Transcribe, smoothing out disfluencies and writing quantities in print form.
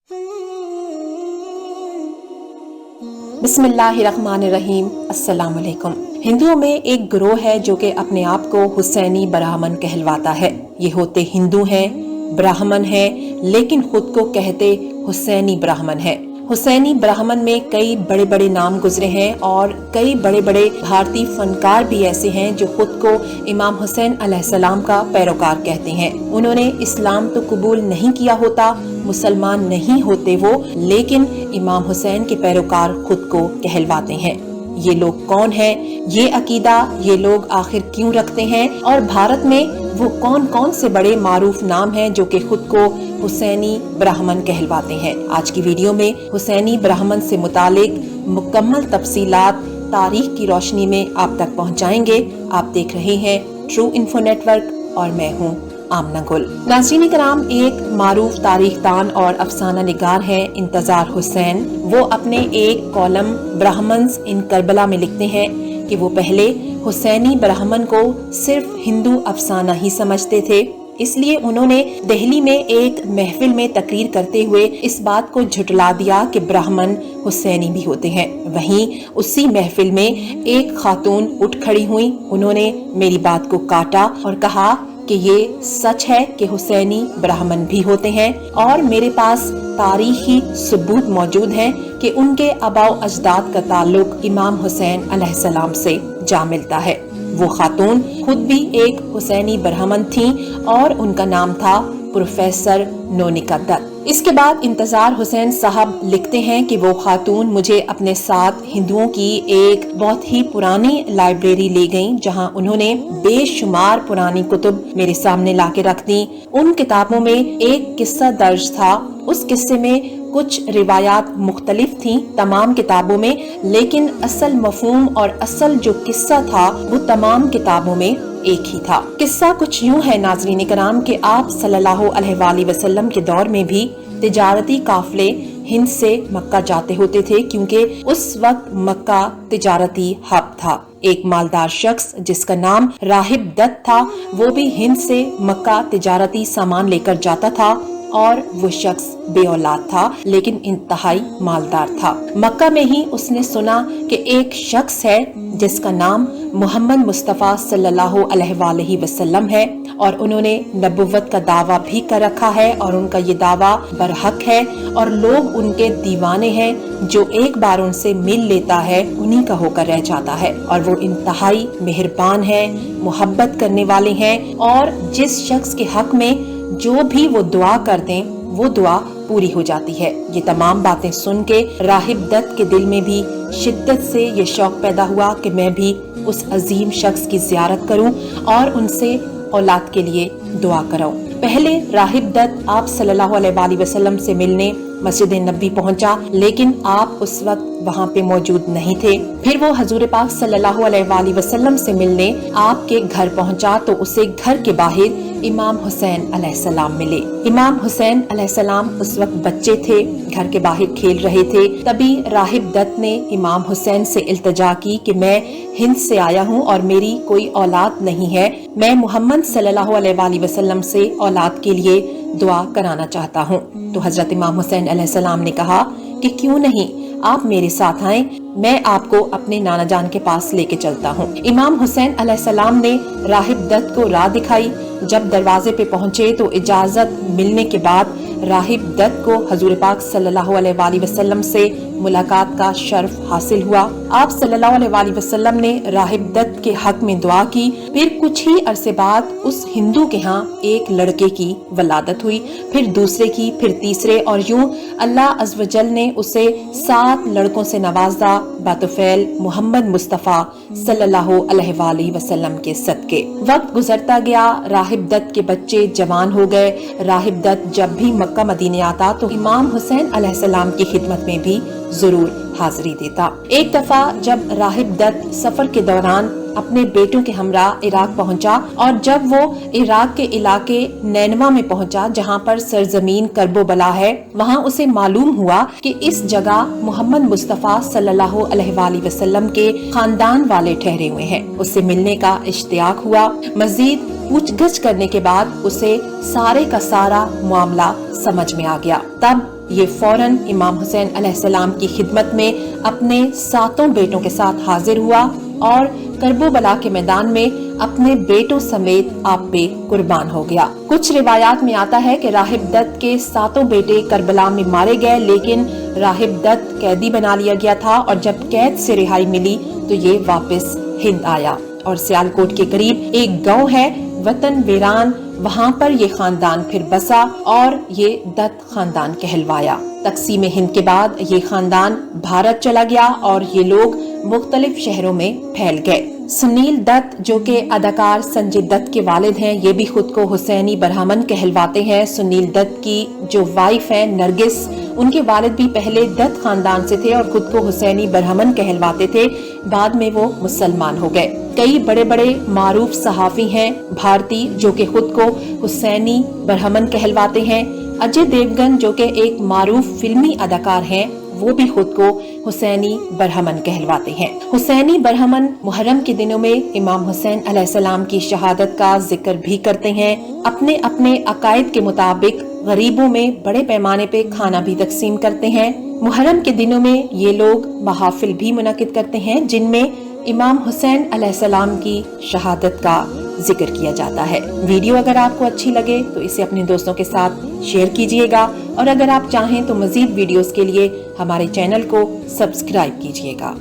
बिस्मिल्लाहिर्रहमानिर्रहीम। अस्सलाम वालेकुम। हिंदुओं में एक गिरोह है जो कि अपने आप को हुसैनी ब्राह्मण कहलवाता है। ये होते हिंदू हैं, ब्राह्मण हैं, लेकिन खुद को कहते हुसैनी ब्राह्मण है। हुसैनी ब्राह्मण में कई बड़े बड़े नाम गुजरे हैं और कई बड़े बड़े भारतीय फनकार भी ऐसे हैं जो खुद को इमाम हुसैन अलैहिस्सलाम का पैरोकार कहते हैं। उन्होंने इस्लाम तो कबूल नहीं किया होता, मुसलमान नहीं होते वो, लेकिन इमाम हुसैन के पैरोकार खुद को कहलवाते हैं। ये लोग कौन हैं? ये अकीदा ये लोग आखिर क्यों रखते हैं? और भारत में वो कौन कौन से बड़े मारूफ नाम हैं जो कि खुद को हुसैनी ब्राह्मण कहलवाते हैं? आज की वीडियो में हुसैनी ब्राह्मण से मुतालिक मुकम्मल तफसीलात तारीख की रोशनी में आप तक पहुंचाएंगे। आप देख रहे हैं ट्रू इन्फो नेटवर्क और मैं हूं आमना गुल। नाज़रीन कराम, एक मारूफ तारीख दान और अफसाना निगार है इंतजार हुसैन। वो अपने एक कॉलम ब्राह्मण्स इन करबला में लिखते हैं कि वो पहले हुसैनी ब्राह्मण को सिर्फ हिंदू अफसाना ही समझते थे। इसलिए उन्होंने दिल्ली में एक महफिल में तकरीर करते हुए इस बात को झुटला दिया कि ब्राह्मण हुसैनी भी होते हैं। वहीं उसी महफिल में एक खातून उठ खड़ी हुई। उन्होंने मेरी बात को काटा और कहा कि ये सच है कि हुसैनी ब्राह्मण भी होते हैं और मेरे पास तारीखी सबूत मौजूद हैं कि उनके आबाओ अजदाद का ताल्लुक इमाम हुसैन अलैहिस्सलाम से जा मिलता है। वो खातून खुद भी एक हुसैनी ब्राह्मण थी और उनका नाम था प्रोफेसर नोनिका दत्त। इसके बाद इंतजार हुसैन साहब लिखते हैं कि वो खातून मुझे अपने साथ हिंदुओं की एक बहुत ही पुरानी लाइब्रेरी ले गईं, जहां उन्होंने बेशुमार पुरानी कुतुब मेरे सामने लाके रख दी। उन किताबों में एक किस्सा दर्ज था। उस किस्से में कुछ रिवायात मुख्तलिफ थीं तमाम किताबों में, लेकिन असल मफहूम और असल जो किस्सा था वो तमाम किताबों में एक ही था। किस्सा कुछ यूं है नाज़रीन कराम कि आप सल्लल्लाहु अलैहि वसल्लम के दौर में भी तिजारती काफले हिंद से मक्का जाते होते थे, क्योंकि उस वक्त मक्का तिजारती हब था। एक मालदार शख्स जिसका नाम राहिब दत्त था, वो भी हिंद से मक्का तिजारती सामान लेकर जाता था और वो शख्स बेऔलाद था लेकिन इंतहाई मालदार था। मक्का में ही उसने सुना कि एक शख्स है जिसका नाम मोहम्मद मुस्तफ़ा सल्लल्लाहु अलैहि वसल्लम है और उन्होंने नबुव्वत का दावा भी कर रखा है और उनका ये दावा बरहक है और लोग उनके दीवाने हैं। जो एक बार उनसे मिल लेता है उन्हीं का होकर रह जाता है और वो इंतहाई मेहरबान है, मोहब्बत करने वाले हैं और जिस शख्स के हक में जो भी वो दुआ कर दें वो दुआ पूरी हो जाती है। ये तमाम बातें सुन के राहिब दत्त के दिल में भी शिद्दत से ये शौक पैदा हुआ कि मैं भी उस अजीम शख्स की ज़ियारत करूं और उनसे औलाद के लिए दुआ कराऊं। पहले राहिब दत्त आप सल्लल्लाहु अलैहि वसल्लम से मिलने मस्जिद नबी पहुंचा, लेकिन आप उस वक्त वहाँ पे मौजूद नहीं थे। फिर वो हजूर पाक सल्लल्लाहु अलैहि वसल्लम से मिलने आपके घर पहुंचा तो उसे घर के बाहर इमाम हुसैन अलैहिस्सलाम मिले। इमाम हुसैन अलैहिस्सलाम उस वक्त बच्चे थे, घर के बाहर खेल रहे थे। तभी राहिब दत्त ने इमाम हुसैन से इल्तिजा की कि मैं हिंद से आया हूँ और मेरी कोई औलाद नहीं है, मैं मोहम्मद सल्लल्लाहु अलैहि वसल्लम से औलाद के लिए दुआ कराना चाहता हूँ। तो हजरत इमाम हुसैन अलैहिस्सलाम ने कहा कि क्यों नहीं, आप मेरे साथ आएं, मैं आपको अपने नाना जान के पास लेके चलता हूँ। इमाम हुसैन अलैहिस्सलाम ने राहिब दत्त को राह दिखाई। जब दरवाजे पे पहुँचे तो इजाजत मिलने के बाद राहिब दत्त को हजूर पाक सल्लल्लाहु अलैहि वसल्लम से मुलाकात का शर्फ हासिल हुआ। आप सल्लल्लाहु अलैहि वसल्लम ने राहिब दत्त के हक में दुआ की। फिर कुछ ही अरसे बाद उस हिंदू के यहाँ एक लड़के की वलादत हुई, फिर दूसरे की, फिर तीसरे और यूं अल्लाह अज़्ज़ व जल ने उसे 7 लड़कों से नवाजा बातुफैल मोहम्मद मुस्तफ़ा सल्लल्लाहु अलैहि वसल्लम के सदके। वक्त गुजरता गया, राहिब दत्त के बच्चे जवान हो गए। राहिब दत्त जब भी मक्का मदीने आता तो इमाम हुसैन अलैहिस्सलाम की खिदमत में भी जरूर हाजिरी देता। एक दफा जब राहिब दत्त सफर के दौरान अपने बेटों के हमरा इराक पहुंचा और जब वो इराक के इलाके नैनवा में पहुंचा जहां पर सरजमीन कर्बोबला है, वहां उसे मालूम हुआ कि इस जगह मोहम्मद मुस्तफा सल्लल्लाहु अलैहि वसल्लम के खानदान वाले ठहरे हुए हैं। उससे मिलने का इश्तियाक हुआ। मजीद पूछगछ करने के बाद उसे सारे का सारा मामला समझ में आ गया। तब ये फौरन इमाम हुसैन अलैहिस्सलाम की खिदमत में अपने 7 बेटों के साथ हाजिर हुआ और करबला के मैदान में अपने बेटों समेत आप पे कुर्बान हो गया। कुछ रिवायात में आता है कि राहिब दत्त के 7 बेटे करबला में मारे गए, लेकिन राहिब दत्त कैदी बना लिया गया था और जब कैद से रिहाई मिली तो ये वापस हिंद आया और सियालकोट के करीब एक गांव है वतन वीरान, वहाँ पर ये खानदान फिर बसा और ये दत्त खानदान कहलवाया। तकसीम हिंद के बाद ये खानदान भारत चला गया और ये लोग मुख्तलिफ शहरों में फैल गए। सुनील दत्त जो के अदाकार संजय दत्त के वालिद हैं, ये भी खुद को हुसैनी ब्राह्मण कहलवाते हैं। सुनील दत्त की जो वाइफ है नरगिस, उनके वालिद भी पहले दत्त खानदान से थे और खुद को हुसैनी ब्राह्मण कहलवाते थे। बाद में वो मुसलमान हो गए। कई बड़े बड़े मारूफ सहाफी हैं भारतीय जो कि खुद को हुसैनी ब्राह्मण कहलवाते हैं। अजय देवगन जो कि एक मारूफ फिल्मी अदाकार हैं, वो भी खुद को हुसैनी ब्राह्मण कहलवाते हैं। हुसैनी ब्राह्मण मुहर्रम के दिनों में इमाम हुसैन अलैहिस्सलाम की शहादत का जिक्र भी करते हैं। अपने अपने अकायद के मुताबिक गरीबों में बड़े पैमाने पे खाना भी तकसीम करते हैं। मुहर्रम के दिनों में ये लोग महाफिल भी मुनक्किद करते हैं जिनमें इमाम हुसैन अलैहिस्सलाम की शहादत का जिक्र किया जाता है। वीडियो अगर आपको अच्छी लगे तो इसे अपने दोस्तों के साथ शेयर कीजिएगा और अगर आप चाहें तो मजीद वीडियोस के लिए हमारे चैनल को सब्सक्राइब कीजिएगा।